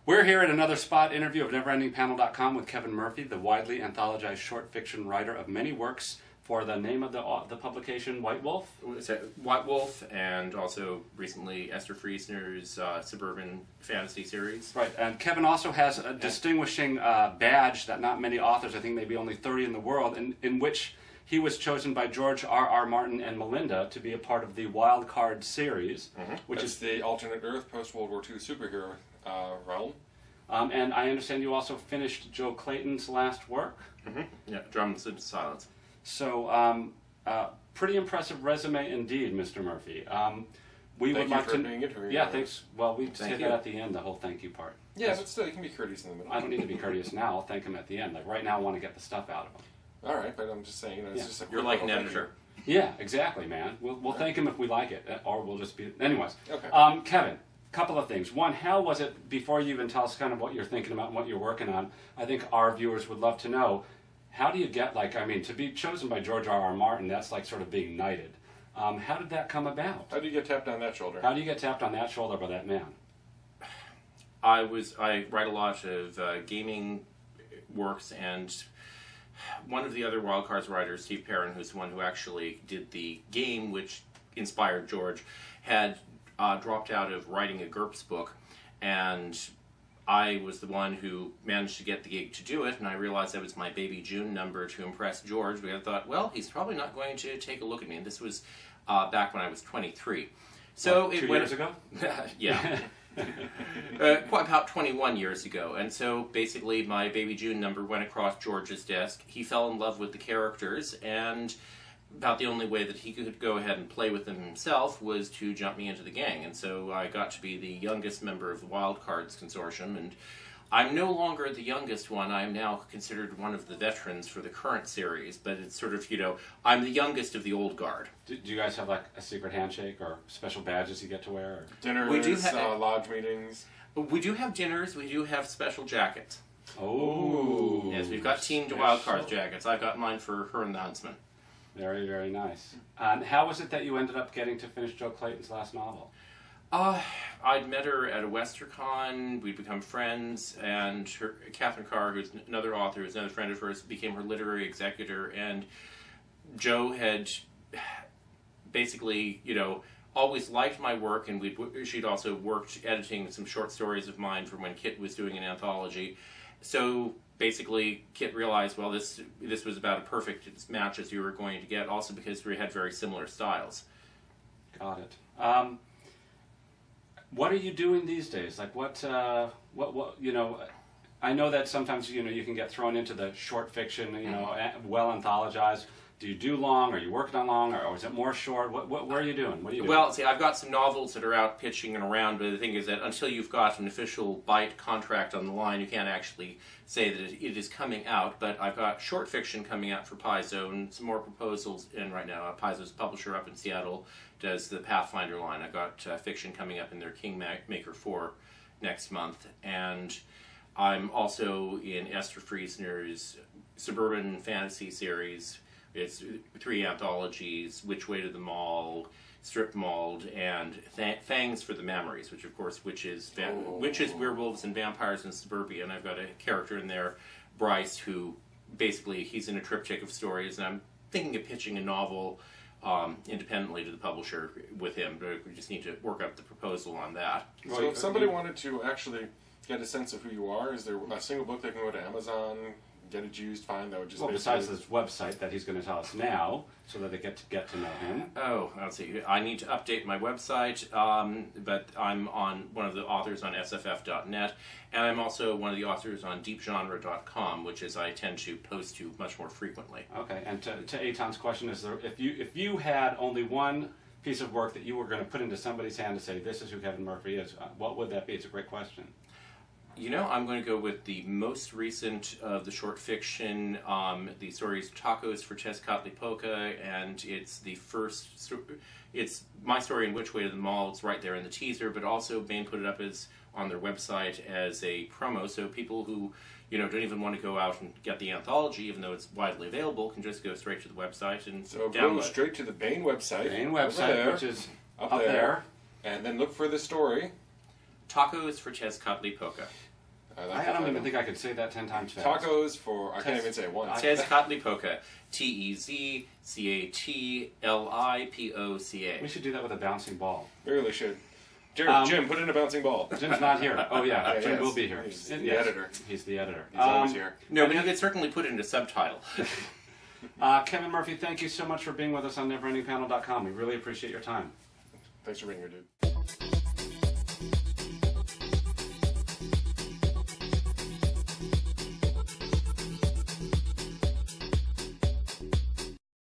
We're here at another spot interview of NeverEndingPanel.com with Kevin Murphy, the widely anthologized short fiction writer of many works for the name of the publication, White Wolf? White Wolf, and also recently Esther Friesner's Suburban Fantasy series. Right, and Kevin also has a distinguishing badge that not many authors, I think maybe only 30 in the world, in which he was chosen by George R.R. Martin and Melinda to be a part of the Wild Card series, which is the alternate Earth post-World War II superhero realm. And I understand you also finished Joe Clayton's last work. Yeah, Drums of Silence. So, pretty impressive resume indeed, Mr. Murphy. We would like to being interviewed. Yeah, thanks. Well, we say Thank that you. at the end, the whole thank you part. Yeah, but still, you can be courteous in the middle. I don't need to be courteous now. I'll thank him at the end. Like right now, I want to get the stuff out of him. All right, but I'm just saying, it's just a You're like an editor. Yeah, exactly, man. We'll thank him if we like it, or we'll just be. Anyways, Okay. Kevin, couple of things. One, how was it before you even tell us kind of what you're thinking about and what you're working on? I think our viewers would love to know. How do you get to be chosen by George R.R. Martin? That's like sort of being knighted. How did that come about? How do you get tapped on that shoulder? How do you get tapped on that shoulder by that man? I write a lot of gaming works, and one of the other Wild Cards writers, Steve Perrin, who's the one who actually did the game which inspired George, had dropped out of writing a GURPS book, and I was the one who managed to get the gig to do it, and I realized that was my baby June number to impress George. I thought, well, he's probably not going to take a look at me, and this was back when I was 23. So Two years ago? Yeah. Quite about 21 years ago. And so basically my Baby June number went across George's desk. He fell in love with the characters, and about the only way that he could go ahead and play with them himself was to jump me into the gang. And so I got to be the youngest member of the Wild Cards Consortium, and I'm no longer the youngest one. I am now considered one of the veterans for the current series, but it's sort of, I'm the youngest of the old guard. Do you guys have like a secret handshake or special badges you get to wear? Or? Dinners, We do lodge meetings. We do have dinners. We do have special jackets. Oh. Yes, we've got teamed Wild Cards jackets. I've got mine for her and the Huntsman. Very, very nice. And how was it that you ended up getting to finish Joe Clayton's last novel? I'd met her at a WesterCon. We'd become friends, and Catherine Carr, who's another author, who's another friend of hers, became her literary executor. And Joe had basically, always liked my work, and she'd also worked editing some short stories of mine from when Kit was doing an anthology. So basically, Kit realized, well, this was about a perfect match as you were going to get, also because we had very similar styles. Got it. What are you doing these days? Like what, I know that sometimes, you can get thrown into the short fiction, well anthologized. Do you do long? Are you working on long? Or is it more short? What are you doing? What are you doing? Well, see, I've got some novels that are out pitching and around, but the thing is that until you've got an official bite contract on the line, you can't actually say that it is coming out. But I've got short fiction coming out for Paizo and some more proposals in right now. Paizo's publisher up in Seattle does the Pathfinder line. I've got fiction coming up in their Kingmaker 4 next month. And I'm also in Esther Friesner's Suburban Fantasy series. It's 3 anthologies: Which Way to the Mall, Strip Mauled, and Fangs for the Memories, which of course witches, werewolves, and vampires in suburbia. And I've got a character in there, Bryce, who basically he's in a triptych of stories, and I'm thinking of pitching a novel independently to the publisher with him. But we just need to work up the proposal on that. So if somebody wanted to actually get a sense of who you are, is there a single book they can go to Amazon, get it used, fine, that would just besides this website that he's going to tell us now, so that they get to know him. Oh, let's see. I need to update my website, but I'm one of the authors on sff.net, and I'm also one of the authors on deepgenre.com, which is I tend to post to much more frequently. Okay, and to Eitan's question, is there if you had only one piece of work that you were going to put into somebody's hand to say, this is who Kevin Murphy is, what would that be? It's a great question. I'm going to go with the most recent of the short fiction. The story is Tacos for Tezcatlipoca, and it's the first. It's my story in Which Way to the Mall. It's right there in the teaser, but also Baen put it up on their website as a promo, so people who don't even want to go out and get the anthology, even though it's widely available, can just go straight to the website and download. Go straight to the Baen website. Which is up there. And then look for the story. Tacos for Tezcatlipoca. like I don't the even title. think I could say that 10 times fast. Tacos for, I can't even say it once. Tezcatlipoca. Tezcatlipoca. We should do that with a bouncing ball. We really should. Jared, Jim, put in a bouncing ball. Jim's not here. Oh yeah, Yeah, Jim yes. will be here. He's Yes. the editor. He's the editor. He's always here. No, but you could certainly put it in a subtitle. Kevin Murphy, thank you so much for being with us on NeverEndingPanel.com. We really appreciate your time. Thanks for being here, dude.